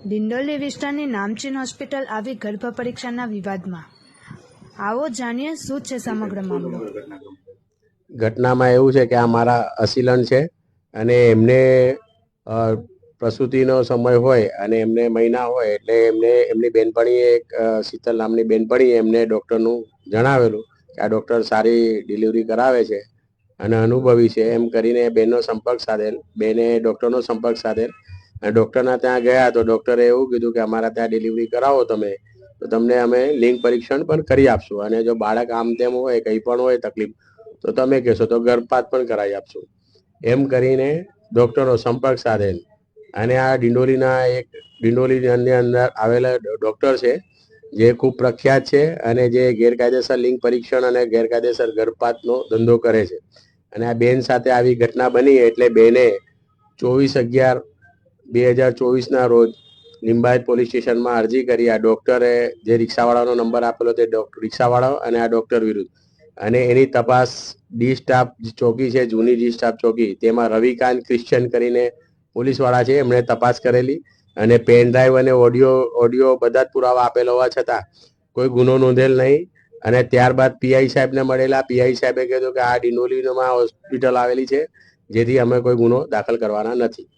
ડિંડોલી વિસ્તારની નામચીન હોસ્પિટલ આવી ગર્ભ પરીક્ષાના વિવાદમાં. આવો જાણીએ શું છે સમગ્ર મામલો. ઘટનામાં એવું છે કે આ મારા અસીલન છે અને એમને પ્રસૂતિનો સમય હોય અને એમને મહિના હોય એટલે એમની બેનપણીએ એક શીતલ નામની બેનપણીએ એમને ડૉક્ટરનું જણાવેલું કે આ ડૉક્ટર સારી ડિલિવરી કરાવે છે અને અનુભવી છે એમ કરીને બેનનો સંપર્ક સાધેલ. બેને ડૉક્ટરનો સંપર્ક સાધેલ અને ડૉક્ટરના ત્યાં ગયા તો ડૉક્ટરે એવું કીધું કે અમારા ત્યાં ડિલિવરી કરાવો તમે તો તમને અમે લિંગ પરીક્ષણ પણ કરી આપશું અને જો બાળક આમ તેમ હોય કંઈ પણ હોય તકલીફ તો તમે કહેશો તો ગર્ભપાત પણ કરાવી આપશું એમ કરીને ડૉક્ટરનો સંપર્ક સાધેલ. અને આ ડિંડોલીની અંદર આવેલા ડૉક્ટર છે જે ખૂબ પ્રખ્યાત છે અને જે ગેરકાયદેસર લિંગ પરીક્ષણ અને ગેરકાયદેસર ગર્ભપાતનો ધંધો કરે છે. અને આ બેન સાથે આવી ઘટના બની એટલે બેને 24/11/2024 રોજ લિંબાયત પોલીસ સ્ટેશનમાં અરજી કરી. આ ડૉક્ટરે જે રિક્ષાવાળાનો નંબર આપેલો તે રિક્ષાવાળો અને આ ડૉક્ટર વિરુદ્ધ અને એની તપાસ ડી સ્ટાફ ચોકી છે, જૂની ડી સ્ટાફ ચોકી, તેમાં રવિકાંત ક્રિશ્ચન કરીને પોલીસવાળા છે એમણે તપાસ કરેલી અને પેન ડ્રાઈવ અને ઓડિયો બધા જ પુરાવા આપેલા હોવા છતાં કોઈ ગુનો નોંધેલ નહીં. અને ત્યારબાદ પીઆઈ સાહેબને મળેલા. પીઆઈ સાહેબે કીધું કે આ ડિંડોલીમાં હોસ્પિટલ આવેલી છે જેથી અમે કોઈ ગુનો દાખલ કરવાના નથી.